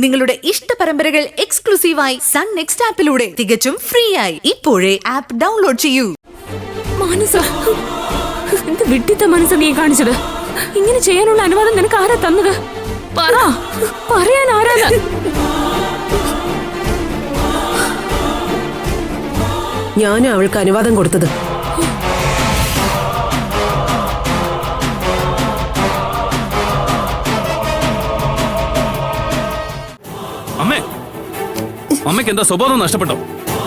നിങ്ങളുടെ ഇഷ്ട പരമ്പരകൾ എക്സ്ക്ലൂസീവായി സൺ നെക്സ്റ്റ് ആപ്പിലൂടെ തികച്ചും ഫ്രീ ആയി ഇപ്പോഴേ ആപ്പ് ഡൗൺലോഡ് ചെയ്യൂ. മാനസ, എന്ത് വിഡ്ഢിത്ത മനസ്സാ നീ കാണിച്ചത്? ഇങ്ങനെ ചെയ്യാനുള്ള അനുവാദം നിനക്ക് ആരാ തന്നത്? പറയാൻ ആരാണ്? ഞാനാ അവൾക്ക് അനുവാദം കൊടുത്തത്. അമ്മേ, അമ്മയ്ക്ക് എന്താ സ്വഭാവം നഷ്ടപ്പെട്ടോ?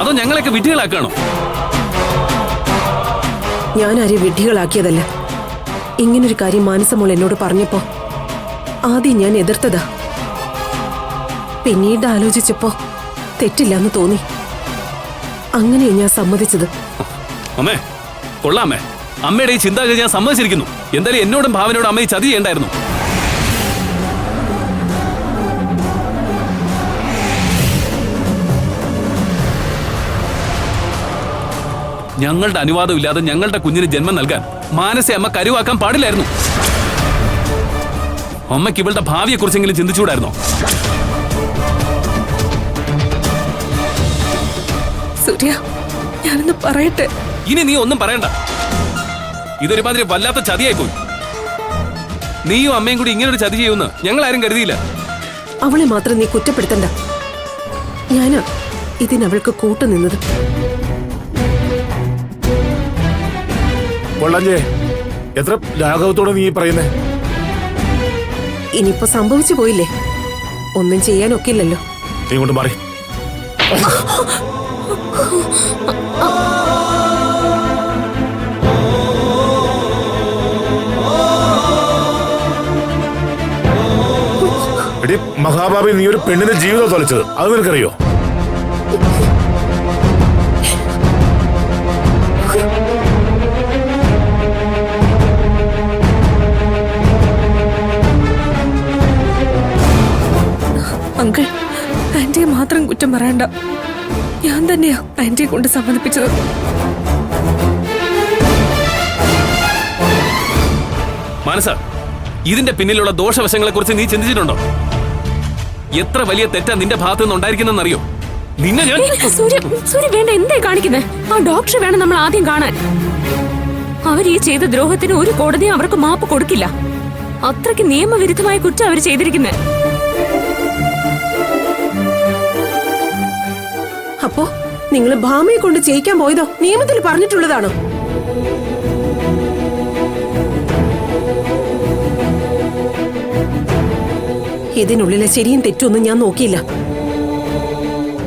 അതോ ഞങ്ങളൊക്കെ വിഡ്ഢികളാക്കാണോ? ഞാൻ ആരെയും വിഡ്ഢികളാക്കിയതല്ല. ഇങ്ങനൊരു കാര്യം മാനസമോൾ എന്നോട് പറഞ്ഞപ്പോ ആദ്യം ഞാൻ എതിർത്തതാ. പിന്നീട് ആലോചിച്ചപ്പോ തെറ്റില്ലെന്ന് തോന്നി. അങ്ങനെയാ ഞാൻ സമ്മതിച്ചത്. അമ്മേ, കൊള്ളാമേ. അമ്മയുടെ ഈ ചിന്താഗതി ഞാൻ സമ്മതിച്ചിരിക്കുന്നു. എന്തായാലും എന്നോടും ഭാവനയോടും അമ്മ ഈ ചതി ചെയ്യണ്ടായിരുന്നു. ഞങ്ങളുടെ അനുവാദം ഇല്ലാതെ ഞങ്ങളുടെ കുഞ്ഞിന് ജന്മം നൽകാൻ മാനസെ അമ്മ കരുവാക്കാൻ പാടില്ലായിരുന്നു. അമ്മയ്ക്ക് ഇവളുടെ ഭാവിയെ കുറിച്ചെങ്കിലും ചിന്തിച്ചുകൂടായിരുന്നോ? സൂര്യ, ഞാനൊന്ന് പറയട്ടെ. ഇനി നീ ഒന്നും പറയണ്ട. ഇതൊരുമാതിരി വല്ലാത്ത ചതിയായി പോയി. നീയും അമ്മയും കൂടി ഇങ്ങനൊരു ചതി ചെയ്യുമെന്ന് ഞങ്ങൾ ആരും കരുതിയില്ല. അവളെ മാത്രം നീ കുറ്റപ്പെടുത്തണ്ട. ഞാനാ ഇതിനവൾക്ക് കൂട്ടുനിന്നത്. എത്ര ലാഘവത്തോടെ നീ പറയുന്നേ? ഇനിയിപ്പോ സംഭവിച്ചു പോയില്ലേ, ഒന്നും ചെയ്യാനൊക്കില്ലല്ലോ. നീ കൊണ്ട് മാറി. എടി മഹാഭാവി, നീ ഒരു പെണ്ണിന്റെ ജീവിതം തൊലച്ചത് അത് നിനക്കറിയോ? അങ്കിൾ, ആന്റിയെ മാത്രം കുറ്റം പറയണ്ട. ഞാൻ തന്നെയാ ആന്റിയെ കൊണ്ട് സമ്മതിപ്പിച്ചത്. മാനസ, ഇതിന്റെ പിന്നിലുള്ള ദോഷവശങ്ങളെ കുറിച്ച് നീ ചിന്തിച്ചിട്ടുണ്ടോ? എത്ര വലിയ തെറ്റാ നിന്റെ ഭാഗത്തു നിന്ന് ഉണ്ടായിരിക്കുന്നറിയോ? നിന്നെ ഞാൻ സൂര്യ വേണ്ട, എന്തായി കാണിക്കുന്നത്? ആ ഡോക്ടറെ വേണം നമ്മൾ ആദ്യം കാണാൻ. അവർ ഈ ചെയ്ത ദ്രോഹത്തിന് ഒരു കോടതിയും അവർക്ക് മാപ്പ് കൊടുക്കില്ല. അത്രയ്ക്ക് നിയമവിരുദ്ധമായ കുറ്റം അവർ ചെയ്തിരിക്കുന്നത്. അപ്പോ നിങ്ങൾ ഭാമയെ കൊണ്ട് ചെയ്യിക്കാൻ പോയതോ നിയമത്തിൽ പറഞ്ഞിട്ടുള്ളതാണോ? ഇതിനുള്ളിലെ ശരിയും തെറ്റൊന്നും ഞാൻ നോക്കിയില്ല.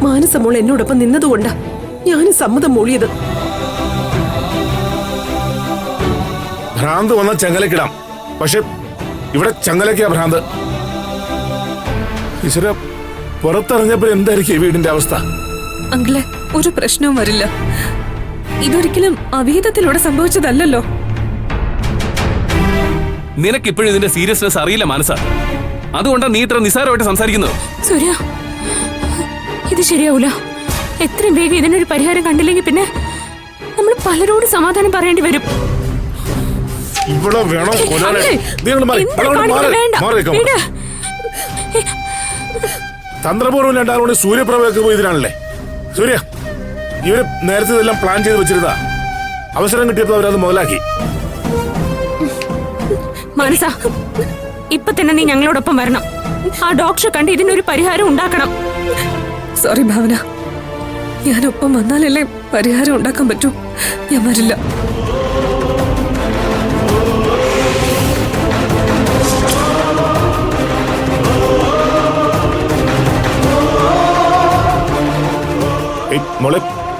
മാനസമോൾ എന്നോടൊപ്പം നിന്നതുകൊണ്ടാ ഞാൻ സമ്മതം മൂളിയത്. ഭ്രാന്ത് വന്ന ചങ്ങലക്കിടാം, പക്ഷെ ഇവിടെ ചങ്ങലക്കാ ഭ്രാന്ത്. ഈശ്വര, പുറത്തിറങ്ങിയപ്പോ എന്തായിരിക്കും ഈ വീടിന്റെ അവസ്ഥ? അങ്കിളെ, ഒരു പ്രശ്നവും വരില്ല. ഇതൊരിക്കലും അവിഹിതത്തിലൂടെ സംഭവിച്ചതല്ലോ. നിനക്കിപ്പോഴും ഇതിന്റെ സീരിയസ്നെസ് അറിയില്ല മാനസ. അതുകൊണ്ടാ നീ ഇത്ര നിസ്സാരമായിട്ട് സംസാരിക്കുന്നത്. സൂര്യ, ഇത് ശരിയാവൂല. എത്രയും വേഗം ഇതിനൊരു പരിഹാരം കണ്ടില്ലെങ്കിൽ പിന്നെ നമ്മൾ പലരോട് സമാധാനം പറയേണ്ടി വരും. തന്ത്രപൂർവ്വം രണ്ടാളോട് സൂര്യപ്രഭയൊക്കെ പോയി ഇതിനാണല്ലേ? സൂര്യ, ഇവര് നേരത്തെ ഇതെല്ലാം പ്ലാൻ ചെയ്ത് വെച്ചിരുന്ന അവസരം കിട്ടിയപ്പോൾ അവരത് മുതലാക്കി. മാനസ, ഇപ്പൊ തന്നെ നീ ഞങ്ങളോടൊപ്പം വരണം. ആ ഡോക്ടറെ കണ്ട് ഇതിനൊരു പരിഹാരം ഉണ്ടാക്കണം. സോറി ഭാവന, ഞാനൊപ്പം വന്നാലല്ലേ പരിഹാരം ഉണ്ടാക്കാൻ പറ്റൂ. ഞാൻ വരില്ല.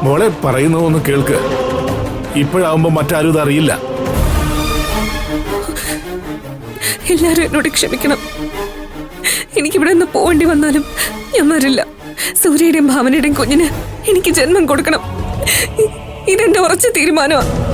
മോളെ പറയുന്നതൊന്ന് കേൾക്ക്. ഇപ്പോഴാവുമ്പോ മറ്റാരും ഇതറിയില്ല. എല്ലാരും എന്നോട് ക്ഷമിക്കണം. എനിക്കിവിടെ നിന്ന് പോവേണ്ടി വന്നാലും ഞാൻ വരില്ല. സൂര്യയുടെയും ഭാവനയുടെയും കുഞ്ഞിന് എനിക്ക് ജന്മം കൊടുക്കണം. ഇതെന്റെ ഉറച്ച തീരുമാനമാണ്.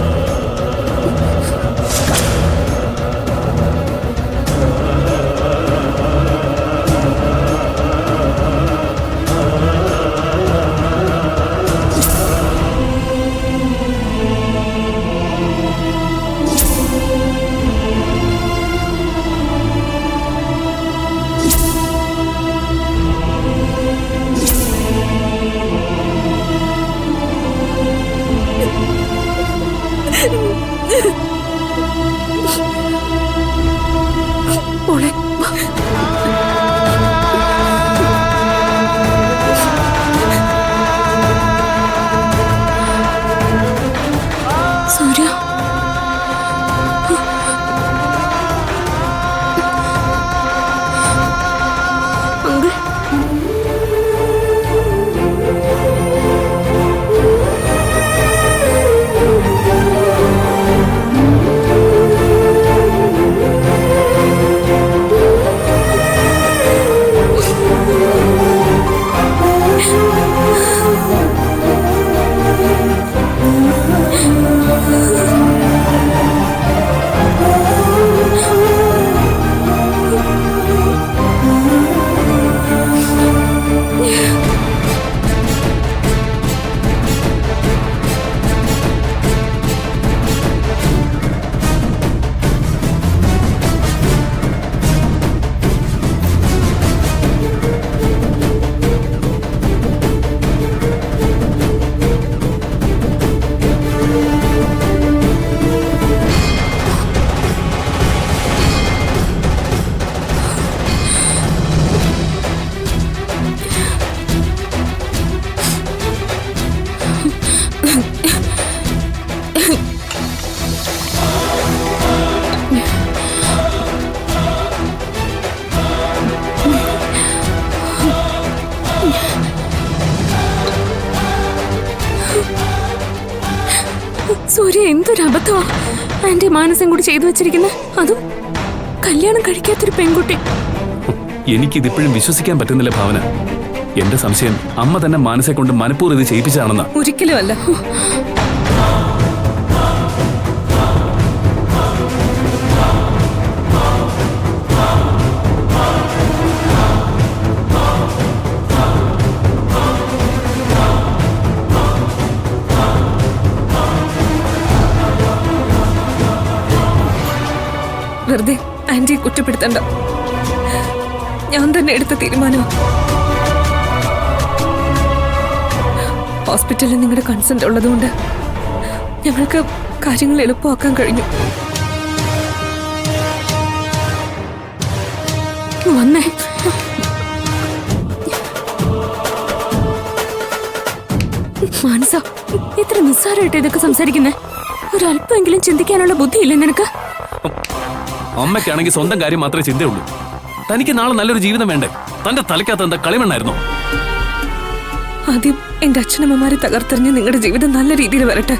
സൂര്യ എന്തൊരു അബദ്ധമാ ആന്റി മാനസം കൂടി ചെയ്തു വെച്ചിരിക്കുന്നത്. അതും കല്യാണം കഴിക്കാത്തൊരു പെൺകുട്ടി. എനിക്കിതിപ്പോഴും വിശ്വസിക്കാൻ പറ്റുന്നില്ല ഭാവന. എന്റെ സംശയം അമ്മ തന്നെ മാനസെ കൊണ്ട് മനഃപൂർവ്വം ഇത് ചെയ്യിപ്പിച്ചാണെന്നാ. ഒരിക്കലും അല്ല. വെറുതെ ആന്റിയെ കുറ്റപ്പെടുത്തണ്ട. ഞാൻ തന്നെ എടുത്ത തീരുമാനമാണ്. ഹോസ്പിറ്റലിൽ നിങ്ങളുടെ കൺസെന്റ് ഉള്ളതുകൊണ്ട് ഞങ്ങൾക്ക് കാര്യങ്ങൾ എളുപ്പമാക്കാൻ കഴിഞ്ഞു. വന്നേ. മാനസ, ഇത്ര നിസ്സാരമായിട്ട് ഇതൊക്കെ സംസാരിക്കുന്നേ? ഒരല്പമെങ്കിലും ചിന്തിക്കാനുള്ള ബുദ്ധിയില്ലേ നിനക്ക്? അമ്മയ്ക്കാണെങ്കിൽ സ്വന്തം കാര്യം മാത്രമേ ചിന്തയുള്ളൂ. തനിക്ക് നാളെ നല്ലൊരു ജീവിതം വേണ്ടേ? തന്റെ തലയ്ക്കകത്ത് എന്താ കളിമണ്ണായിരുന്നോ? ആദ്യം എന്റെ അച്ഛനമ്മമാരെ തകർത്തെറിഞ്ഞ് നിങ്ങളുടെ ജീവിതം നല്ല രീതിയിൽ വരട്ടെ.